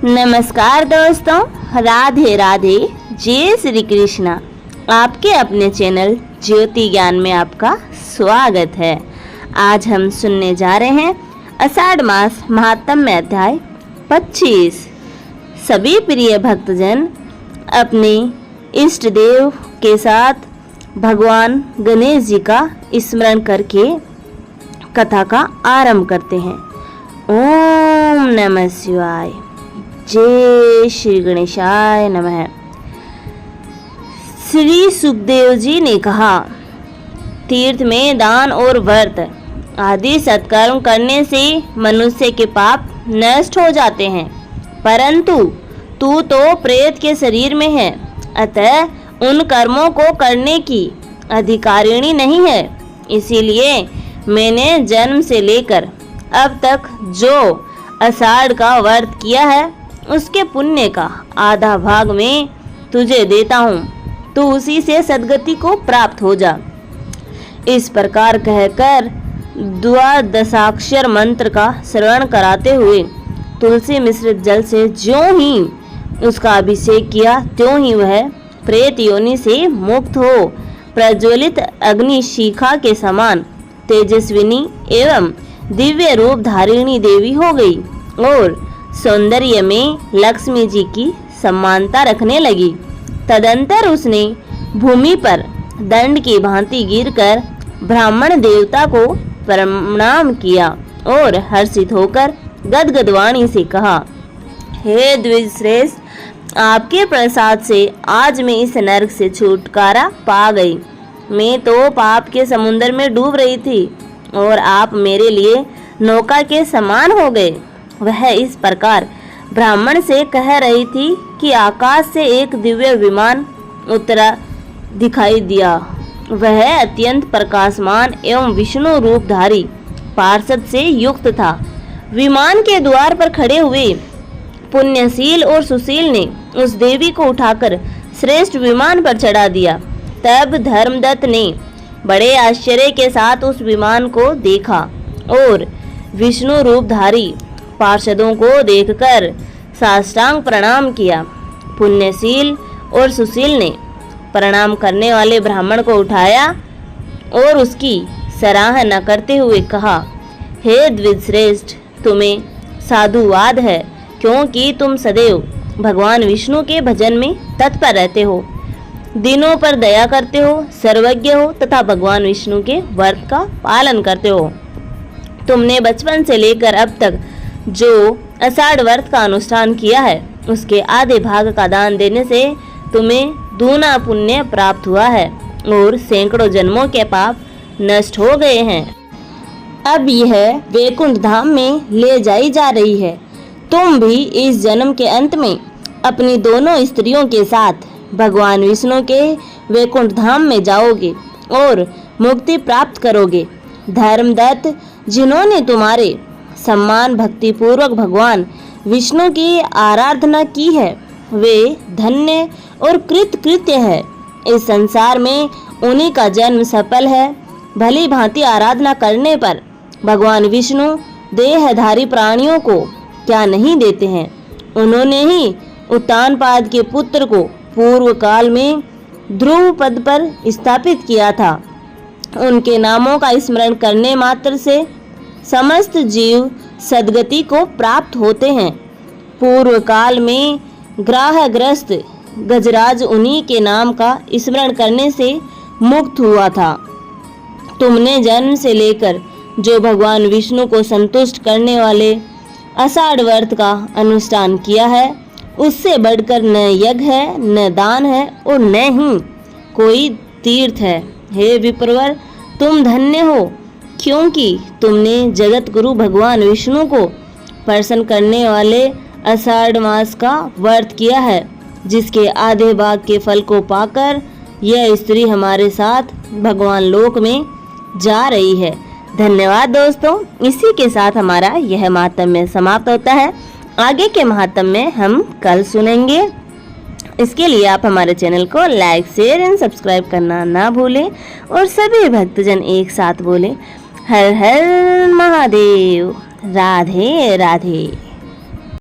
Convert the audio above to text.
नमस्कार दोस्तों, राधे राधे, जय श्री कृष्णा। आपके अपने चैनल ज्योति ज्ञान में आपका स्वागत है। आज हम सुनने जा रहे हैं आषाढ़ मास महात्म्य अध्याय 25। सभी प्रिय भक्तजन अपने इष्ट देव के साथ भगवान गणेश जी का स्मरण करके कथा का आरंभ करते हैं। ओम नमः शिवाय, जय श्री गणेशाय नमः। श्री सुखदेव जी ने कहा, तीर्थ में दान और व्रत आदि सत्कर्म करने से मनुष्य के पाप नष्ट हो जाते हैं, परंतु तू तो प्रेत के शरीर में है, अतः उन कर्मों को करने की अधिकारिणी नहीं है। इसीलिए मैंने जन्म से लेकर अब तक जो आषाढ़ का व्रत किया है उसके पुण्य का आधा भाग मैं तुझे देता हूँ, तू उसी से सद्गति को प्राप्त हो जा। इस प्रकार कहकर द्वादशाक्षर मंत्र का श्रवण कराते हुए तुलसी मिश्रित जल से ज्यों ही उसका अभिषेक किया, त्यों ही वह प्रेत योनि से मुक्त हो प्रज्वलित अग्नि शिखा के समान तेजस्विनी एवं दिव्य रूप धारिणी देवी हो गई और सौंदर्य में लक्ष्मी जी की समानता रखने लगी। तदंतर उसने भूमि पर दंड की भांति गिरकर ब्राह्मण देवता को प्रणाम किया और हर्षित होकर गदगद वाणी से कहा, हे द्विजश्रेष्ठ, आपके प्रसाद से आज मैं इस नरक से छुटकारा पा गई। मैं तो पाप के समुद्र में डूब रही थी और आप मेरे लिए नौका के समान हो गए। वह इस प्रकार ब्राह्मण से कह रही थी कि आकाश से एक दिव्य विमान उतरा दिखाई दिया। वह अत्यंत प्रकाशमान एवं विष्णु रूपधारी पार्षद से युक्त था। विमान के द्वार पर खड़े हुए पुण्यशील और सुशील ने उस देवी को उठाकर श्रेष्ठ विमान पर चढ़ा दिया। तब धर्मदत्त ने बड़े आश्चर्य के साथ उस विमान को देखा और विष्णु रूपधारी पार्षदों को देखकर साष्टांग प्रणाम किया। पुण्यशील और सुशील ने प्रणाम करने वाले ब्राह्मण को उठाया और उसकी सराहना करते हुए कहा, हे द्विजश्रेष्ठ, तुम्हें साधुवाद है, क्योंकि तुम सदैव भगवान विष्णु के भजन में तत्पर रहते हो, दिनों पर दया करते हो, सर्वज्ञ हो तथा भगवान विष्णु के व्रत का पालन करते हो। तुमने बचपन से लेकर अब तक जो आषाढ़ व्रत का अनुष्ठान किया है उसके आधे भाग का दान देने से तुम्हें दूना पुण्य प्राप्त हुआ है और सैकड़ों जन्मों के पाप नष्ट हो गए हैं। अब यह वैकुंठ धाम में ले जाई जा रही है। तुम भी इस जन्म के अंत में अपनी दोनों स्त्रियों के साथ भगवान विष्णु के वैकुंठ धाम में जाओगे और मुक्ति प्राप्त करोगे। धर्मदत्त, जिन्होंने तुम्हारे सम्मान भक्ति पूर्वक भगवान विष्णु की आराधना की है, वे धन्य और कृतकृत्य है। इस संसार में उन्हीं का जन्म सफल है। भली भांति आराधना करने पर भगवान विष्णु देहधारी प्राणियों को क्या नहीं देते हैं। उन्होंने ही उत्तानपाद के पुत्र को पूर्व काल में ध्रुव पद पर स्थापित किया था। उनके नामों का स्मरण करने मात्र से समस्त जीव सद्गति को प्राप्त होते हैं। पूर्व काल में ग्रहग्रस्त गजराज उन्हीं के नाम का स्मरण करने से मुक्त हुआ था। तुमने जन्म से लेकर जो भगवान विष्णु को संतुष्ट करने वाले आषाढ़ व्रत का अनुष्ठान किया है, उससे बढ़कर न यज्ञ है, न दान है और न ही कोई तीर्थ है। हे विप्रवर, तुम धन्य हो, क्योंकि तुमने जगत गुरु भगवान विष्णु को प्रसन्न करने वाले आषाढ़ मास का व्रत किया है, जिसके आधे भाग के फल को पाकर यह स्त्री हमारे साथ भगवान लोक में जा रही है। धन्यवाद दोस्तों। इसी के साथ हमारा यह महात्म्य समाप्त होता है। आगे के महात्म्य हम कल सुनेंगे। इसके लिए आप हमारे चैनल को लाइक, शेयर एंड सब्सक्राइब करना ना भूलें और सभी भक्तजन एक साथ बोलें, हर हर महादेव, राधे राधे।